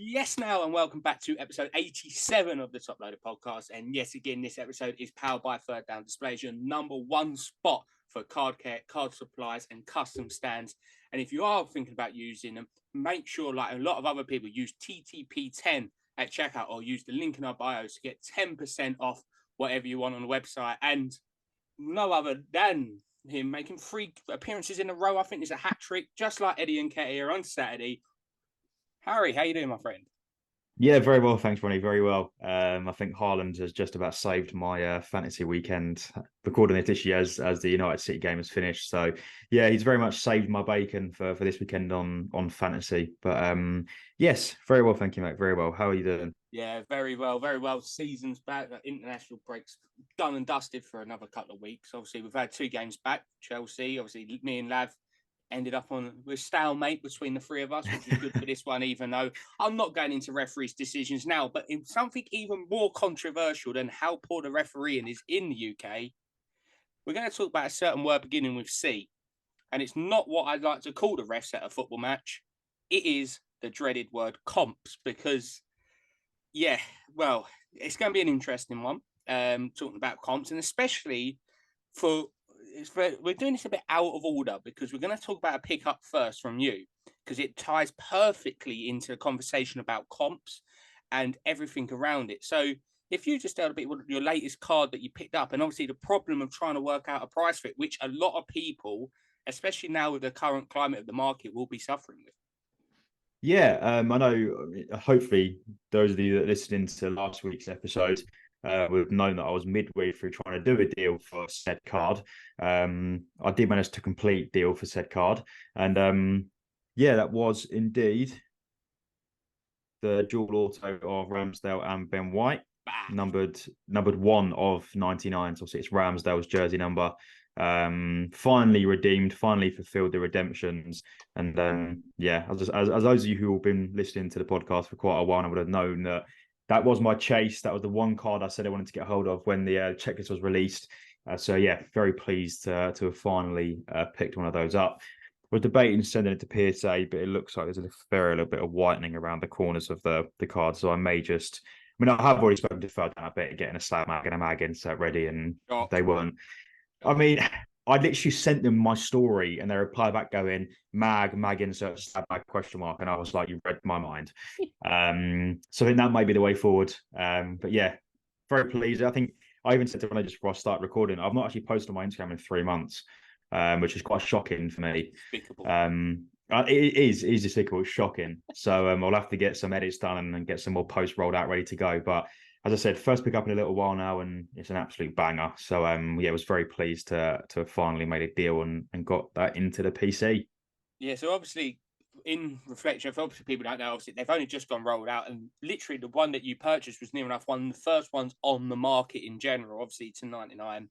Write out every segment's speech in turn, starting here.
Yes, now, and welcome back to episode 87 of the Top Loader podcast. And yes, again, this episode is powered by Third Down Displays, your number one spot for card care, card supplies, and custom stands. And if you are thinking about using them, make sure, like a lot of other people, use TTP10 at checkout or use the link in our bios to get 10% off whatever you want on the website. And no other than him making 3 appearances in a row. I think it's a hat trick, just like Eddie and Nketiah on Saturday. Harry, how you doing, my friend? Yeah, very well, thanks, Ronnie. Very well. I think Haaland has just about saved my fantasy weekend, recording it this year as the United City game has finished. So, yeah, he's very much saved my bacon for this weekend on fantasy. But yes, very well, thank you, mate. Very well. How are you doing? Yeah, very well, very well. Season's back. International breaks done and dusted for another couple of weeks. Obviously, we've had 2 games back. Chelsea, obviously, me and Lav ended up on with stalemate between the 3 of us, which was good for this one. Even though I'm not going into referees' decisions now, but in something even more controversial than how poor the refereeing is in the UK, we're going to talk about a certain word beginning with C, and it's not what I'd like to call the refs at a football match. It is the dreaded word comps because yeah, well, it's going to be an interesting one. Talking about comps, and especially for, we're doing this a bit out of order because we're going to talk about a pickup first from you because it ties perfectly into a conversation about comps and everything around it. So if you just tell a bit what your latest card that you picked up, and obviously the problem of trying to work out a price for it, which a lot of people, especially now with the current climate of the market, will be suffering with. Yeah, I know. Hopefully, those of you that listened to last week's episode would have known that I was midway through trying to do a deal for said card. I did manage to complete deal for said card, and yeah, that was indeed the dual auto of Ramsdale and Ben White, Bah. numbered 1 of 99. So it's Ramsdale's jersey number. Finally redeemed, finally fulfilled the redemptions. And yeah, as those of you who have been listening to the podcast for quite a while, I would have known that that was my chase. That was the one card I said I wanted to get hold of when the checklist was released. So yeah, very pleased to have finally picked one of those up. We're debating sending it to PSA, but it looks like there's a little bit of whitening around the corners of the card. So I may just, I mean, I have already spoken to Ferdinand a bit, getting a slab mag and a mag insert ready, and Shock. they weren't. I mean, I literally sent them my story and they replied back going, mag insert, slab mag, question mark. And I was like, you read my mind. So I think that might be the way forward. But yeah, very pleased. I think I even said to Ronnie just before I start recording, I've not actually posted on my Instagram in 3 months, which is quite shocking for me. Despicable. It is despicable. It's shocking. So I'll have to get some edits done and get some more posts rolled out ready to go. But as I said, first pick up in a little while now, and it's an absolute banger. So yeah, I was very pleased to have finally made a deal and got that into the PC. Yeah, so obviously, in reflection, for obviously people don't know, obviously they've only just gone rolled out, and literally the one that you purchased was near enough one of the first ones on the market in general, obviously to 99.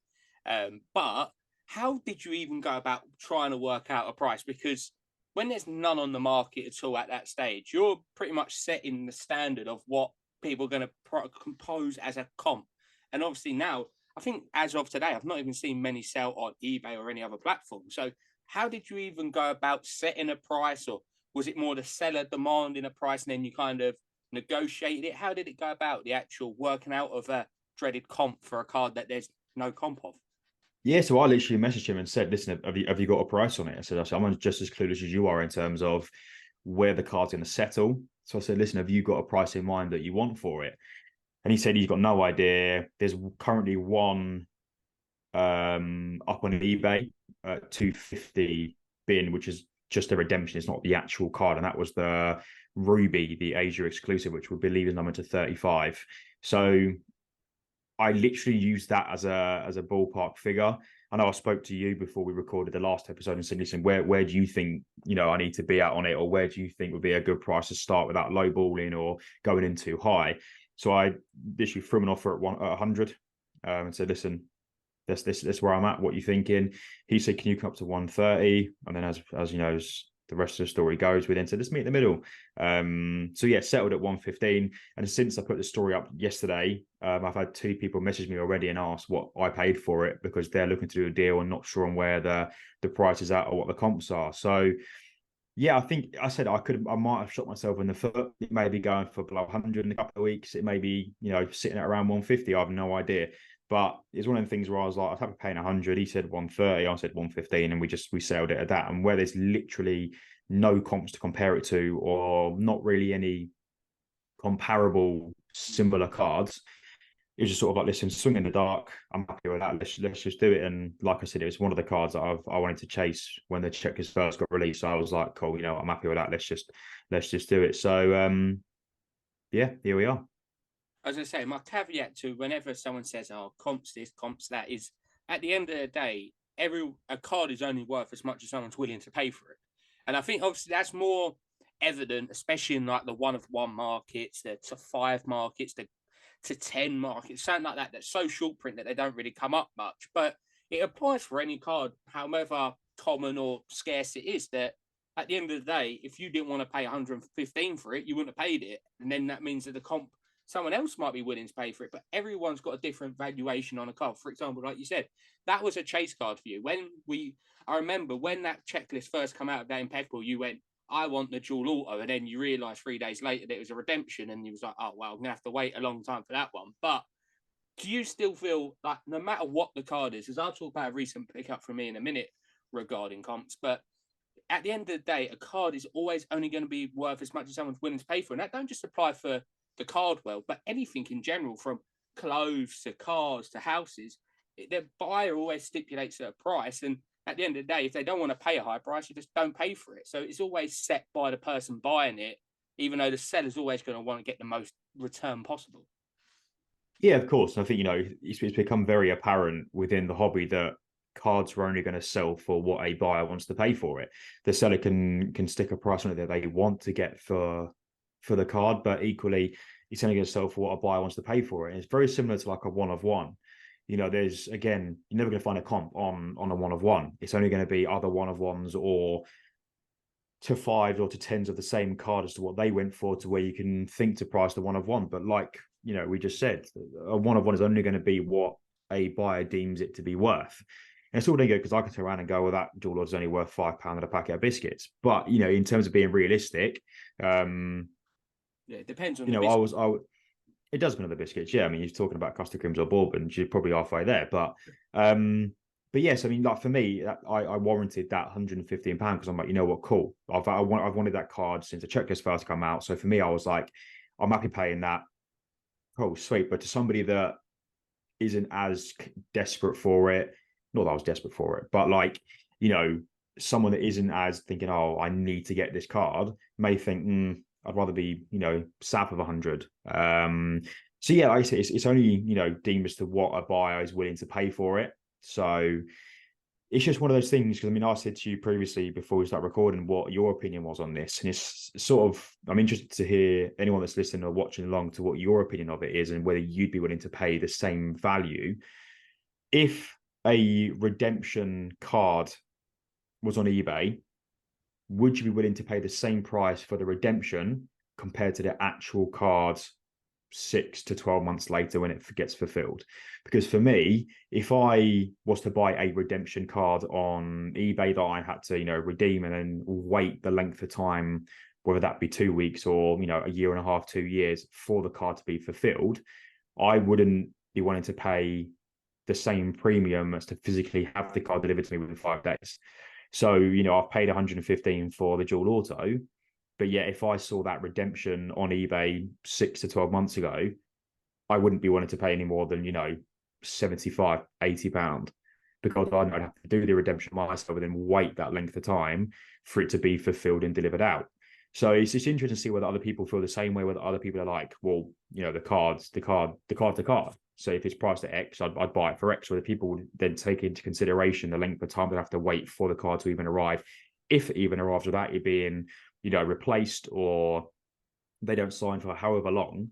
But how did you even go about trying to work out a price? Because when there's none on the market at all at that stage, you're pretty much setting the standard of what people are going to compose as a comp. And obviously now, I think as of today, I've not even seen many sell on eBay or any other platform. So how did you even go about setting a price, or was it more the seller demanding a price and then you kind of negotiated it? How did it go about the actual working out of a dreaded comp for a card that there's no comp of? Yeah, so I literally messaged him and said, "Listen, have you got a price on it?" I said, "I'm just as clueless as you are in terms of where the card's going to settle." So I said, "Listen, have you got a price in mind that you want for it?" And he said he's got no idea. There's currently one up on eBay at 250 bin, which is just a redemption. It's not the actual card, and that was the Ruby, the Asia exclusive, which we believe is numbered to 35. So I literally used that as a ballpark figure. I know I spoke to you before we recorded the last episode and said, listen, where do you think I need to be at on it, or where do you think would be a good price to start without lowballing or going in too high? So I literally threw an offer at 100 and said, listen, this where I'm at. What are you thinking? He said, can you come up to 130? And then as you know, as the rest of the story goes, we then said, let's meet in the middle. So yeah, settled at 115. And since I put the story up yesterday, I've had 2 people message me already and ask what I paid for it, because they're looking to do a deal and not sure on where the price is at or what the comps are. So Yeah, I think I might have shot myself in the foot. It may be going for below 100 in a couple of weeks. It may be, sitting at around 150. I have no idea. But it's one of the things where I was like, I'd have to pay 100. He said 130. I said 115, and we sailed it at that. And where there's literally no comps to compare it to, or not really any comparable similar cards, it was just sort of like, listen, swing in the dark. I'm happy with that. Let's just do it. And like I said, it was one of the cards that I wanted to chase when the checkers first got released. So I was like, cool, I'm happy with that. Let's just do it. So yeah, here we are. As I say, my caveat to whenever someone says, "Oh, comps this, comps that," is at the end of the day, a card is only worth as much as someone's willing to pay for it. And I think obviously that's more evident, especially in like the one of one markets, the to five markets, the to 10 markets, something like that, that's so short print that they don't really come up much. But it applies for any card, however common or scarce it is, that at the end of the day, if you didn't want to pay 115 for it, you wouldn't have paid it. And then that means that the comp, someone else might be willing to pay for it, but everyone's got a different valuation on a card. For example, like you said, that was a chase card for you. I remember when that checklist first came out of that Impeccable, you went, I want the dual auto. And then you realize 3 days later that it was a redemption, and you was like, oh, well, I'm going to have to wait a long time for that one. But do you still feel like no matter what the card is, as I'll talk about a recent pickup from me in a minute regarding comps, but at the end of the day, a card is always only going to be worth as much as someone's willing to pay for. And that don't just apply for the card world, but anything in general, from clothes to cars to houses. The buyer always stipulates a price. And at the end of the day, if they don't want to pay a high price, you just don't pay for it. So it's always set by the person buying it, even though the seller's always going to want to get the most return possible. Yeah, of course. I think, it's become very apparent within the hobby that cards are only going to sell for what a buyer wants to pay for it. The seller can stick a price on it that they want to get for the card, but equally, it's only going to sell for what a buyer wants to pay for it. And it's very similar to like a one of one. There's, again, you're never going to find a comp on a one of one. It's only going to be other one of ones or to fives or to tens of the same card as to what they went for, to where you can think to price the one of one. But like, we just said, a one of one is only going to be what a buyer deems it to be worth. And it's all good because I can turn around and go, well, that dual is only worth £5 and a packet of biscuits. But in terms of being realistic, yeah, it depends on the it does depend on the biscuits. Yeah, I mean, you're talking about custard creams or bourbon, you're probably halfway there. But yes, I mean, like for me, I warranted that £115 because I'm like, you know what, cool. I've wanted that card since the checklist first come out. So for me, I was like, I'm happy paying that. Oh, sweet. But to somebody that isn't as desperate for it, not that I was desperate for it, but like, someone that isn't as thinking, oh, I need to get this card, may think, I'd rather be, south of 100. So yeah, like I say, it's only, deemed as to what a buyer is willing to pay for it. So it's just one of those things, because I mean, I said to you previously before we start recording what your opinion was on this, and it's sort of, I'm interested to hear anyone that's listening or watching along to what your opinion of it is, and whether you'd be willing to pay the same value if a redemption card was on eBay. Would you be willing to pay the same price for the redemption compared to the actual card 6 to 12 months later when it gets fulfilled? Because for me, if I was to buy a redemption card on eBay that I had to, redeem and then wait the length of time, whether that be 2 weeks or, a year and a half, 2 years for the card to be fulfilled, I wouldn't be wanting to pay the same premium as to physically have the card delivered to me within 5 days. So, I've paid 115 for the dual auto, but yet if I saw that redemption on eBay 6 to 12 months ago, I wouldn't be wanting to pay any more than, 75, £80, because I'd have to do the redemption myself and then wait that length of time for it to be fulfilled and delivered out. So it's just interesting to see whether other people feel the same way, whether other people are like, well, the card's the card. So if it's priced at X, I'd buy it for X. Whether people would then take into consideration the length of time they have to wait for the card to even arrive, if it even arrives without it being, replaced, or they don't sign for however long,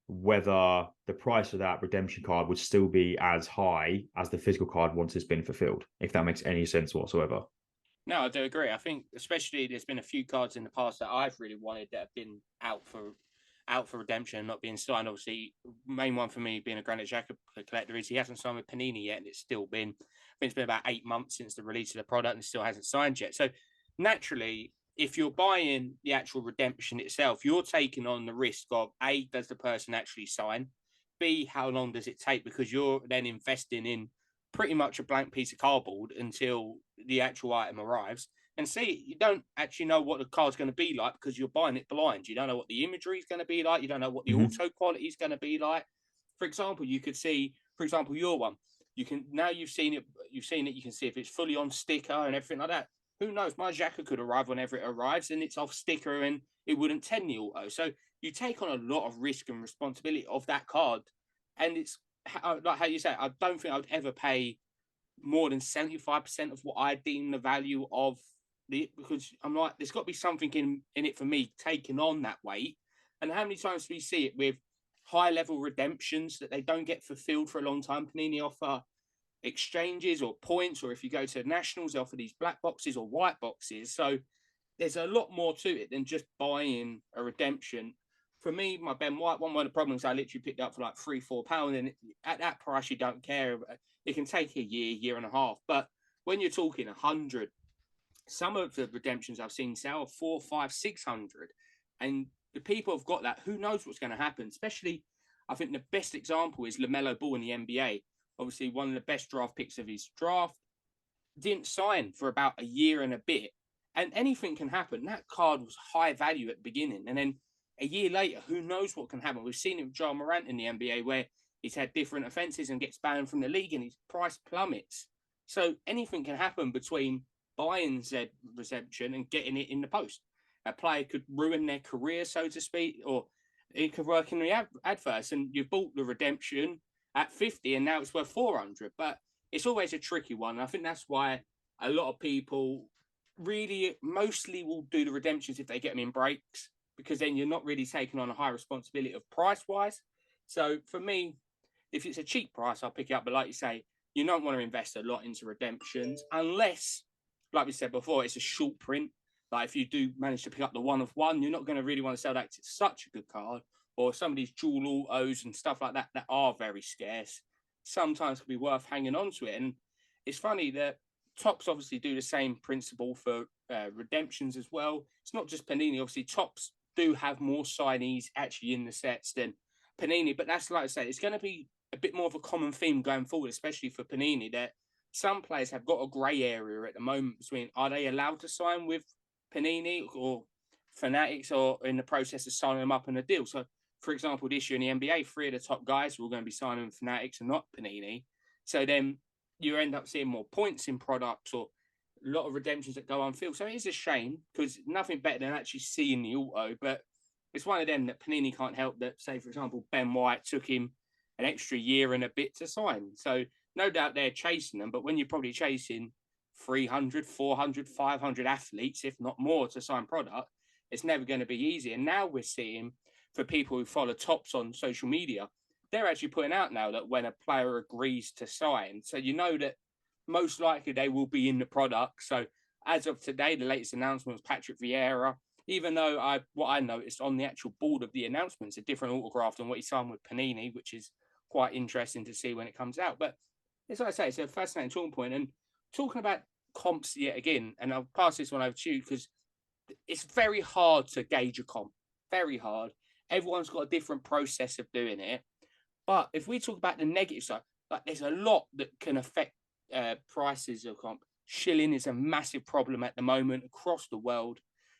whether the price of that redemption card would still be as high as the physical card once it's been fulfilled, if that makes any sense whatsoever. No, I do agree. I think especially there's been a few cards in the past that I've really wanted that have been out for redemption and not being signed. Obviously, main one for me being a Granit Xhaka collector is he hasn't signed with Panini yet, and it's still been, I think it's been about 8 months since the release of the product and still hasn't signed yet. So naturally, if you're buying the actual redemption itself, you're taking on the risk of A, does the person actually sign? B, how long does it take? Because you're then investing in pretty much a blank piece of cardboard until the actual item arrives. And C, you don't actually know what the card's going to be like because you're buying it blind. You don't know what the imagery is going to be like. You don't know what the Mhm. auto quality is going to be like. For example, you could see, for example, your one. You can now you've seen it. You've seen it. You can see if it's fully on sticker and everything like that. Who knows? My Xhaka could arrive whenever it arrives, and it's off sticker, and it wouldn't 10 the auto. So you take on a lot of risk and responsibility of that card, and it's like how you say. I don't think I would ever pay more than 75% of what I deem the value of the, because I'm like, there's got to be something in it for me taking on that weight. And how many times do we see it with high level redemptions that they don't get fulfilled for a long time? Panini offer exchanges or points, or if you go to nationals, they offer these black boxes or white boxes. So there's a lot more to it than just buying a redemption. For me, my Ben White one of the problems, I literally picked up for like £3-4, and at that price, you don't care. It can take a year and a half. But when you're talking 100, some of the redemptions I've seen sell 4, 5, 600, and the people have got that. Who knows what's going to happen? Especially, I think the best example is LaMelo Ball in the NBA. Obviously, one of the best draft picks of his draft, didn't sign for about a year and a bit, and anything can happen. That card was high value at the beginning, and then a year later, who knows what can happen? We've seen it with Ja Morant in the NBA, where he's had different offenses and gets banned from the league, and his price plummets. So anything can happen between buying Z reception and getting it in the post. A player could ruin their career, so to speak, or it could work in the adverse, and you bought the redemption at 50, and now it's worth 400. But it's always a tricky one. I think that's why a lot of people really mostly will do the redemptions if they get them in breaks, because then you're not really taking on a high responsibility of price wise. So for me, if it's a cheap price, I'll pick it up. But like you say, you don't want to invest a lot into redemptions unless, like we said before, it's a short print. Like if you do manage to pick up the one of one, you're not going to really want to sell that. It's such a good card, or some of these dual autos and stuff like that that are very scarce. Sometimes can be worth hanging on to it. And it's funny that Tops obviously do the same principle for redemptions as well. It's not just Panini. Obviously, Tops do have more signees actually in the sets than Panini, but that's like I say, it's going to be a bit more of a common theme going forward, especially for Panini, that some players have got a grey area at the moment between are they allowed to sign with Panini or Fanatics, or in the process of signing them up in a deal. So, for example, this year in the NBA, 3 of the top guys were going to be signing with Fanatics and not Panini. So then you end up seeing more points in products or a lot of redemptions that go unfilled. So it is a shame because nothing better than actually seeing the auto. But it's one of them that Panini can't help that, say, for example, Ben White took him an extra year and a bit to sign. So no doubt they're chasing them. But when you're probably chasing 300, 400, 500 athletes, if not more, to sign product, it's never going to be easy. And now we're seeing, for people who follow Tops on social media, they're actually putting out now that when a player agrees to sign, so you know that most likely they will be in the product. So as of today, the latest announcement was Patrick Vieira. Even though what I noticed on the actual board of the announcements, a different autograph than what he signed with Panini, which is quite interesting to see when it comes out. But as I say, it's a fascinating talking point. And talking about comps yet again, and I'll pass this one over to you because it's very hard to gauge a comp. Very hard. Everyone's got a different process of doing it. But if we talk about the negative side, like there's a lot that can affect prices of comp. Shilling is a massive problem at the moment across the world.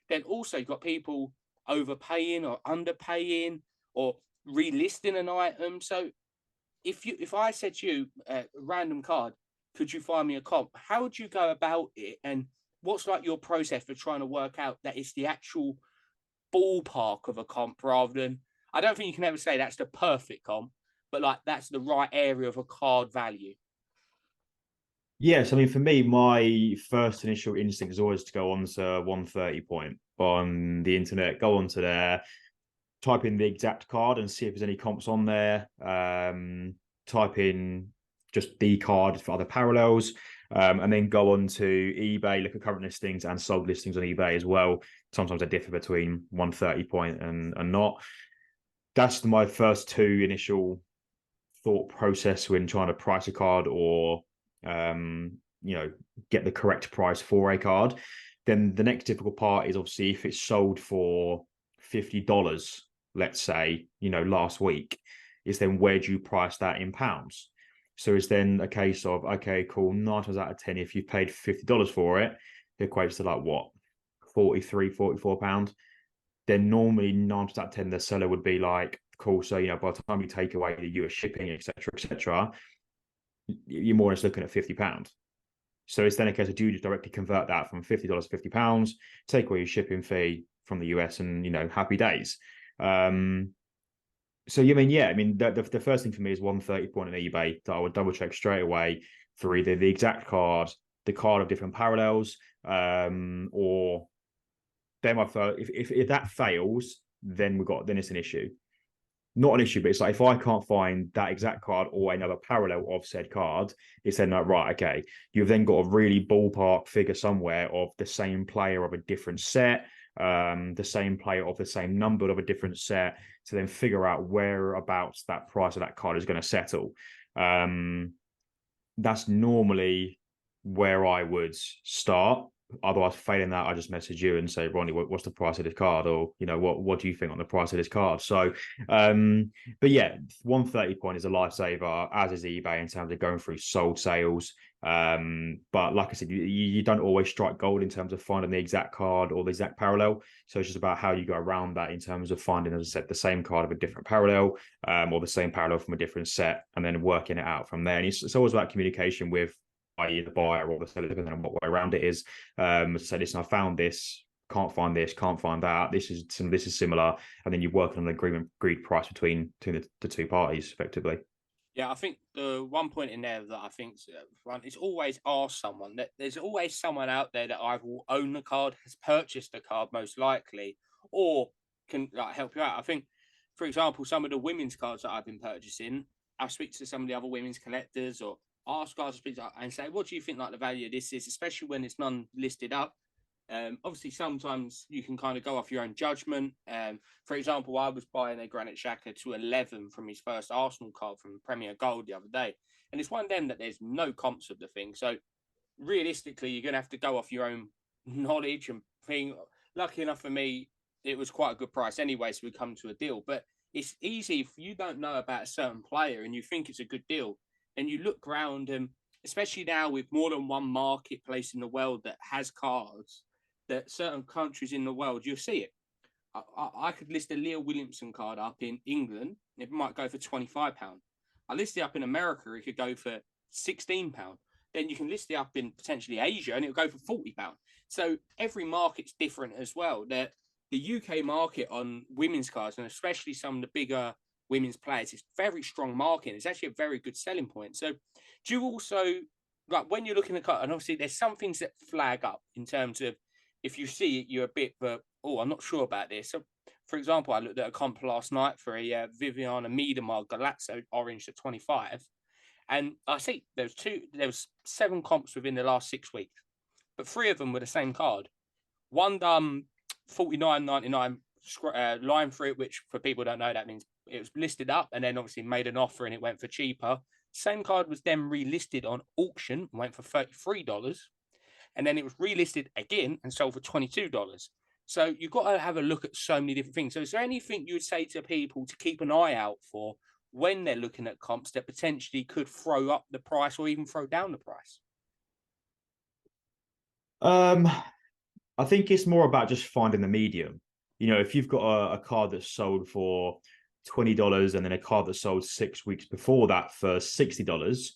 Then also you've got people overpaying or underpaying or relisting an item. So if I said to you, random card, could you find me a comp? How would you go about it? And what's like your process for trying to work out that it's the actual ballpark of a comp rather than, I don't think you can ever say that's the perfect comp, but like that's the right area of a card value. Yes, I mean, for me, my first initial instinct is always to go on to 130 point on the internet, go onto there, type in the exact card and see if there's any comps on there. Type in just the card for other parallels, and then go on to eBay, look at current listings and sold listings on eBay as well. Sometimes they differ between 130 point and not. That's my first two initial thought process when trying to price a card or get the correct price for a card. Then the next difficult part is obviously if it's sold for $50, let's say, last week, is then where do you price that in pounds? So it's then a case of, okay, cool, 9 times out of 10, if you've paid $50 for it, it equates to like what, 43, 44 pounds. Then normally 9 times out of 10, the seller would be like, cool, so by the time you take away the US shipping, etc., you're more or less looking at £50. So it's then a case of, do you just directly convert that from $50 to £50, take away your shipping fee from the US, and happy days. So the first thing for me is 130 point on eBay that I would double check straight away for either the exact card, the card of different parallels, or then if that fails, then it's an issue. Not an issue, but it's like if I can't find that exact card or another parallel of said card, it's then like, right, okay, you've then got a really ballpark figure somewhere of the same player of a different set, the same player of the same number of a different set, to then figure out whereabouts that price of that card is going to settle. That's normally where I would start. Otherwise, failing that, I just message you and say, Ronnie, what's the price of this card? Or, what do you think on the price of this card? So, but yeah, 130 point is a lifesaver, as is eBay in terms of going through sold sales. But like I said, you don't always strike gold in terms of finding the exact card or the exact parallel. So it's just about how you go around that in terms of finding, as I said, the same card of a different parallel, or the same parallel from a different set, and then working it out from there. And it's always about communication with, i.e. the buyer or the seller, depending on what way around it is. So listen, I found this, can't find this, can't find that. This is similar, and then you work on an agreed price between the two parties, effectively. Yeah, I think the one point in there that I think is always ask someone. That there's always someone out there that either will own the card, has purchased the card most likely, or can help you out. I think, for example, some of the women's cards that I've been purchasing, I'll speak to some of the other women's collectors, or ask guys to speak to and say, what do you think the value of this is, especially when it's none listed up. Obviously, sometimes you can kind of go off your own judgment. For example, I was buying a Granit Xhaka to 11 from his first Arsenal card from Premier Gold the other day, and it's one of them that there's no comps of the thing. So realistically, you're going to have to go off your own knowledge and thing. Lucky enough for me, it was quite a good price anyway, so we come to a deal. But it's easy if you don't know about a certain player and you think it's a good deal, and you look around, and especially now with more than one marketplace in the world that has cards, that certain countries in the world, you'll see it. I could list a Leo Williamson card up in England. It might go for £25. I list it up in America. It could go for £16. Then you can list it up in potentially Asia, and it'll go for £40. So every market's different as well. The UK market on women's cards, and especially some of the bigger women's players, it's very strong market. It's actually a very good selling point. So do you also, like when you're looking at card, and obviously there's some things that flag up in terms of, if you see it, you're a bit, but I'm not sure about this. So, for example, I looked at a comp last night for a Viviana Miedemar Galazzo orange at 25, and I see there was 7 comps within the last 6 weeks, but 3 of them were the same card. One done $49.99 line through it, which for people who don't know, that means it was listed up and then obviously made an offer and it went for cheaper. Same card was then relisted on auction and went for $33. And then it was relisted again and sold for $22. So you've got to have a look at so many different things. So is there anything you would say to people to keep an eye out for when they're looking at comps that potentially could throw up the price or even throw down the price? I think it's more about just finding the medium. If you've got a card that's sold for $20 and then a card that sold 6 weeks before that for $60,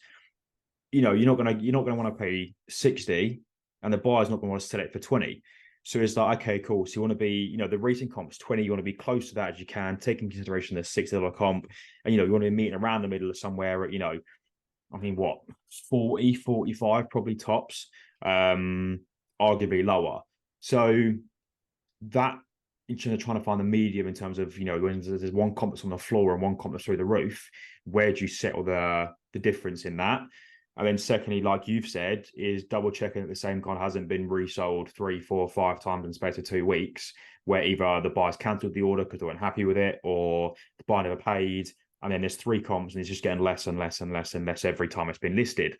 you're not gonna want to pay 60, and the buyer's not going to want to sell it for 20. So it's like, okay, cool. So you want to be, the recent comp's 20, you want to be close to that as you can, take into consideration the $60 comp, and you want to be meeting around the middle of somewhere at, 40, 45 probably tops, arguably lower. So that, trying to find the medium in terms of, when there's one comp that's on the floor and one comp that's through the roof, where do you settle the difference in that? And then secondly, like you've said, is double checking that the same card hasn't been resold 3, 4, 5 times in the space of 2 weeks, where either the buyer's cancelled the order because they weren't happy with it, or the buyer never paid. And then there's 3 comps and it's just getting less and less and less and less every time it's been listed.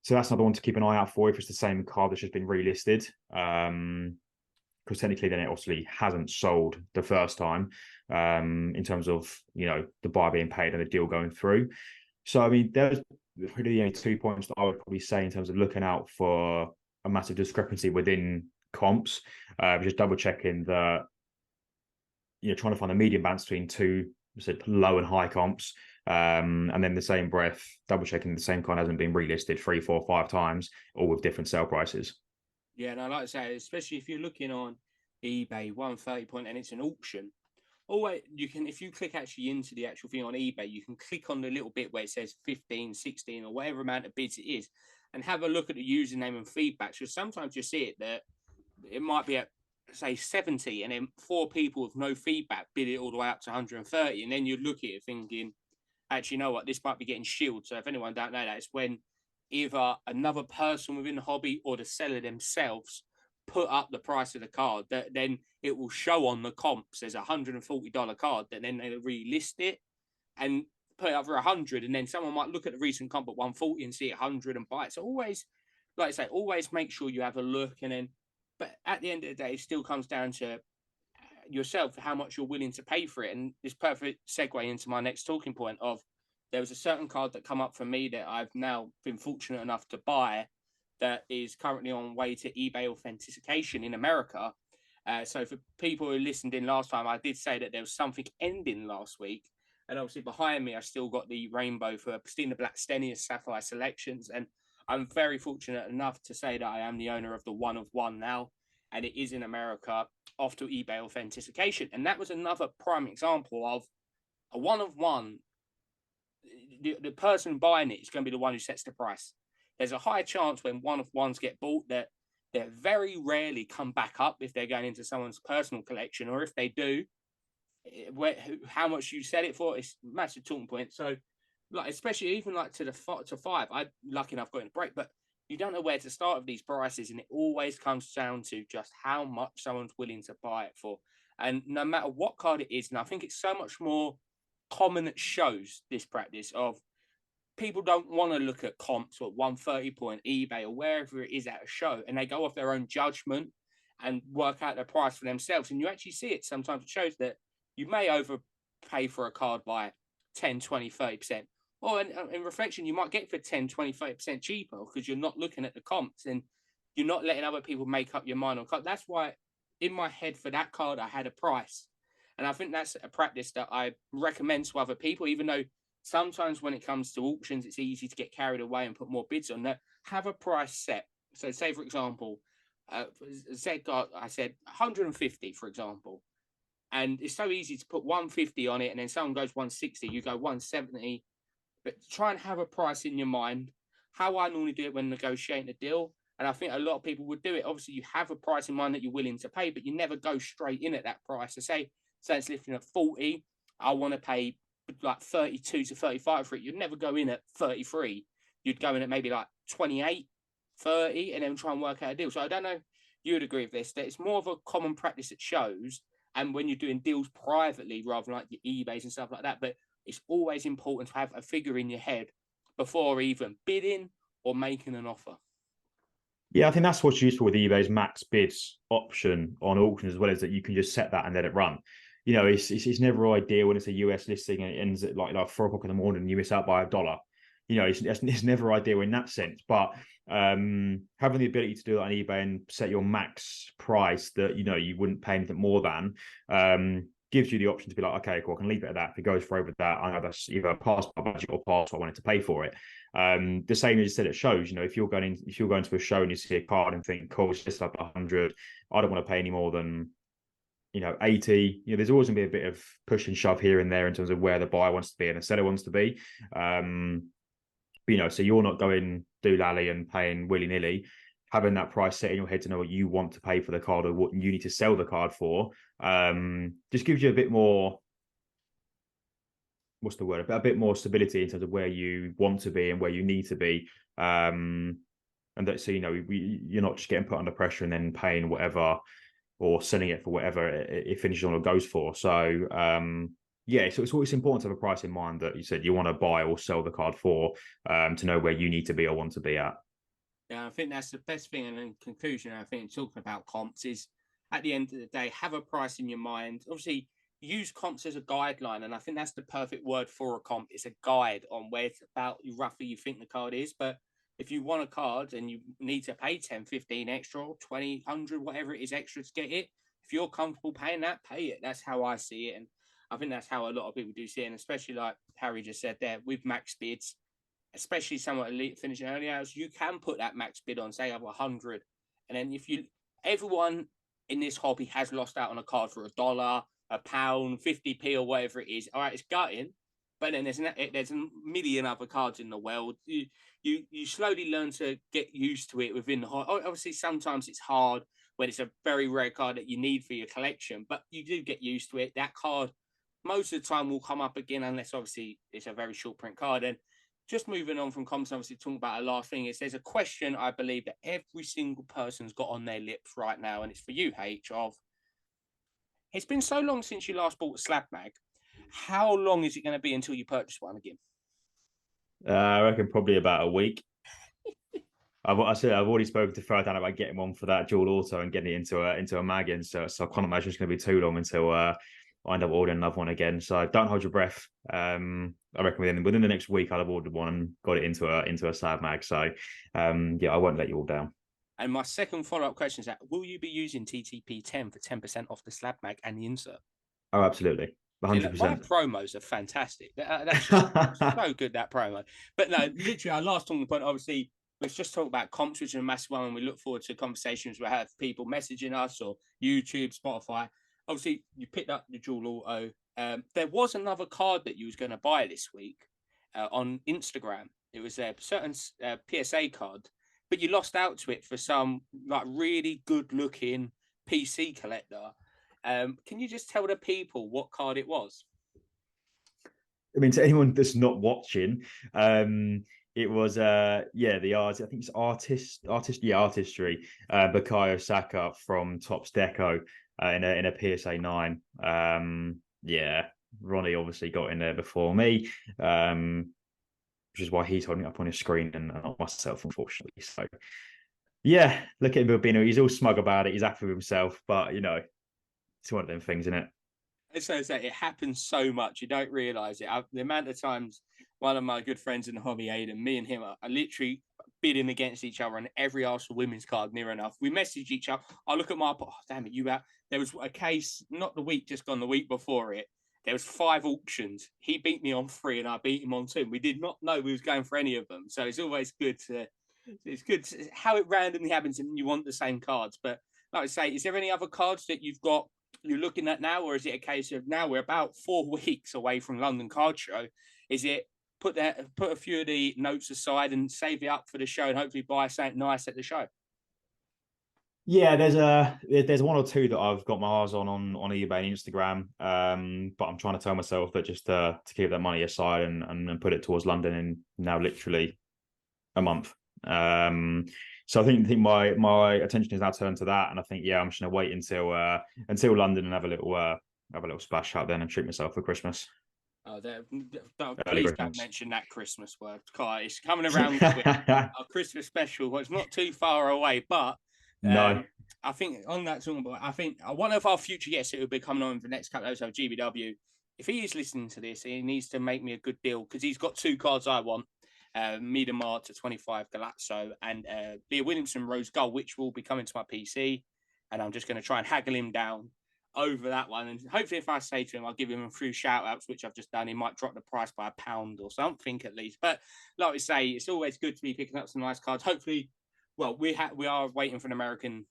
So that's another one to keep an eye out for if it's the same card that's just been relisted. Because technically then it obviously hasn't sold the first time in terms of, the buy being paid and the deal going through. So, I mean, there's really the only 2 points that I would probably say in terms of looking out for a massive discrepancy within comps. Just double checking that, trying to find a medium balance between two low and high comps. And then the same breath, double checking the same kind hasn't been relisted 3, 4, 5 times, all with different sale prices. Yeah, and I like to say, especially if you're looking on eBay 130 point and it's an auction. Always, you can, if you click actually into the actual thing on eBay, you can click on the little bit where it says 15, 16, or whatever amount of bids it is, and have a look at the username and feedback. So sometimes you see it that it might be at, say, 70, and then 4 people with no feedback bid it all the way up to 130, and then you look at it thinking, actually, you know what, this might be getting shielded. So if anyone don't know that, it's when either another person within the hobby or the seller themselves put up the price of the card, that then it will show on the comps there's $140 card, that then they relist it and put it up for 100, and then someone might look at the recent comp at 140 and see 100 and buy it. So always, like I say, always make sure you have a look, and then, but at the end of the day, it still comes down to yourself, how much you're willing to pay for it. And this perfect segue into my next talking point of, there was a certain card that come up for me that I've now been fortunate enough to buy, that is currently on way to eBay authentication in America. So for people who listened in last time, I did say that there was something ending last week. And obviously behind me, I still got the rainbow for Pristina Black Stenius Sapphire Selections. And I'm very fortunate enough to say that I am the owner of the 1 of 1 now. And it is in America, off to eBay authentication. And that was another prime example of a 1 of 1. The person buying it is going to be the one who sets the price. There's a high chance when 1 of 1s get bought that they very rarely come back up if they're going into someone's personal collection, or if they do, how much you sell it for is massive talking point. So, like, especially even like to 5, I lucky enough got in a break, but you don't know where to start with these prices, and it always comes down to just how much someone's willing to buy it for. And no matter what card it is, and I think it's so much more common at shows, this practice of people don't want to look at comps or 130 point eBay or wherever it is at a show, and they go off their own judgment and work out their price for themselves. And you actually see it sometimes. It shows that you may overpay for a card by 10, 20, 30%. Or in reflection, you might get it for 10, 20, 30% cheaper because you're not looking at the comps and you're not letting other people make up your mind on card. That's why in my head for that card, I had a price. And I think that's a practice that I recommend to other people, even though sometimes when it comes to auctions, it's easy to get carried away and put more bids on that. Have a price set. So say, for example, Zed got, I said 150, for example. And it's so easy to put 150 on it, and then someone goes 160, you go 170. But try and have a price in your mind. How I normally do it when negotiating a deal, and I think a lot of people would do it. Obviously, you have a price in mind that you're willing to pay, but you never go straight in at that price. So say it's lifting at 40, I want to pay like 32 to 35 for it. You'd never go in at 33. You'd go in at maybe like 28, 30, and then try and work out a deal. So I don't know if you would agree with this, that it's more of a common practice at shows and when you're doing deals privately rather than like your eBays and stuff like that. But it's always important to have a figure in your head before even bidding or making an offer. Yeah, I think that's what's useful with eBay's max bids option on auctions, as well, as that you can just set that and let it run. It's never ideal when it's a US listing and it ends at like 4 o'clock in the morning and you miss out by $1. It's never ideal in that sense. But having the ability to do that on eBay and set your max price that you wouldn't pay anything more than gives you the option to be like, okay, cool, I can leave it at that. If it goes for over that, I know that's either past my budget or past what I wanted to pay for it. The same as you said, it shows. If you're going to a show and you see a card and think, cool, it's just up 100, I don't want to pay any more than 80. There's always gonna be a bit of push and shove here and there in terms of where the buyer wants to be and the seller wants to be. So you're not going doolally and paying willy-nilly. Having that price set in your head to know what you want to pay for the card or what you need to sell the card for, just gives you a bit more, a bit more stability in terms of where you want to be and where you need to be. And that, so you're not just getting put under pressure and then paying whatever or selling it for whatever it finishes on or goes for. So so it's always important to have a price in mind that you said you want to buy or sell the card for, to know where you need to be or want to be at. Yeah, I think that's the best thing. And in conclusion, I think talking about comps is at the end of the day, have a price in your mind. Obviously, use comps as a guideline. And I think that's the perfect word for a comp. It's a guide on where it's about roughly you think the card is. But if you want a card and you need to pay 10, 15 extra, or 20, 100, whatever it is extra to get it, if you're comfortable paying that, pay it. That's how I see it. And I think that's how a lot of people do see it. And especially like Harry just said there with max bids, especially someone elite finishing early hours, you can put that max bid on, say, of 100. And then if you, everyone in this hobby has lost out on a card for $1, a pound, 50p, or whatever it is. All right, it's gutting. But then there's a million other cards in the world. You slowly learn to get used to it within the hobby. Obviously, sometimes it's hard when it's a very rare card that you need for your collection, but you do get used to it. That card most of the time will come up again, unless obviously it's a very short print card. And just moving on from comments, obviously talking about a last thing is there's a question I believe that every single person's got on their lips right now, and it's for you, H. Of it's been so long since you last bought a slab mag. How long is it going to be until you purchase one again? I reckon probably about a week. I've already spoken to Ferdinand about getting one for that dual auto and getting it into a mag in. So I can't imagine it's going to be too long until I end up ordering another one again. So don't hold your breath. I reckon within the next week I'll have ordered one and got it into a slab mag. So yeah, I won't let you all down. And my second follow-up question is that will you be using TTP10 for 10% off the slab mag and the insert? Oh, absolutely. See, look, my 100%. promos are fantastic. That's just so good, that promo. But no, literally, our last talking point, obviously, let's just talk about comps, which is a massive one. And we look forward to conversations we have people messaging us or YouTube, Spotify. Obviously, you picked up the dual auto. There was another card that you was going to buy this week on Instagram. It was a certain PSA card, but you lost out to it for some like really good looking PC collector. Can you just tell the people what card it was? I mean, to anyone that's not watching, it was the art. I think it's artistry. Bukayo Saka from Topps Deco in a PSA 9. Ronnie obviously got in there before me, which is why he's holding it up on his screen and not myself, unfortunately. So yeah, look at him being he's all smug about it. He's happy with himself, but it's one of them things, isn't it? So it happens so much you don't realize it. The amount of times one of my good friends in the hobby, Aiden, me and him are literally bidding against each other on every Arsenal women's card near enough. We message each other. I look at my, oh damn it, you out. There was a case not the week just gone, the week before it. There was 5 auctions. He beat me on 3 and I beat him on 2. We did not know we was going for any of them. So it's always good to how it randomly happens and you want the same cards. But like I say, is there any other cards that you're looking at now, or is it a case of now we're about 4 weeks away from London Card Show? Is it put a few of the notes aside and save it up for the show and hopefully buy something nice at the show? Yeah, there's one or two that I've got my eyes on eBay and Instagram. But I'm trying to tell myself that just to keep that money aside and put it towards London in now literally a month. So I think my attention is now turned to that, and I think I'm just gonna wait until London and have a little splash out then and treat myself for Christmas. Oh, please don't mention that Christmas word. God, it's coming around quick. Our Christmas special. Well, it's not too far away, but no. I think on that talking about, I think one of our future guests who will be coming on for the next couple of episodes of GBW. If he is listening to this, he needs to make me a good deal because he's got 2 cards I want. Miedemar to 25 Galazzo and Leah Williamson Rose Gold, which will be coming to my PC. And I'm just going to try and haggle him down over that one. And hopefully, if I say to him, I'll give him a few shout outs, which I've just done. He might drop the price by £1 or something at least. But like I say, it's always good to be picking up some nice cards. Hopefully, well, we are waiting for an American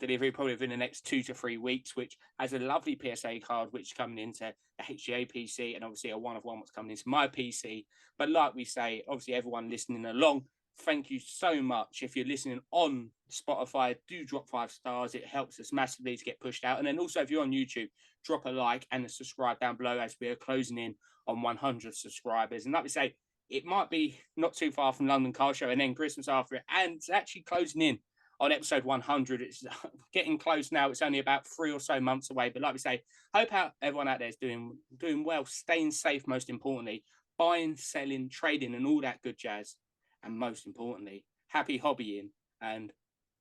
delivery probably within the next 2 to 3 weeks, which has a lovely PSA card, which is coming into the HGA PC and obviously a 1 of 1 what's coming into my PC. But like we say, obviously everyone listening along, thank you so much. If you're listening on Spotify, do drop 5 stars. It helps us massively to get pushed out. And then also if you're on YouTube, drop a like and a subscribe down below as we are closing in on 100 subscribers. And like we say, it might be not too far from London Car Show and then Christmas after it. And it's actually closing in on episode 100. It's getting close now. It's only about 3 or so months away. But like we say, hope everyone out there is doing well, staying safe, most importantly, buying, selling, trading, and all that good jazz. And most importantly, happy hobbying and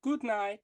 good night.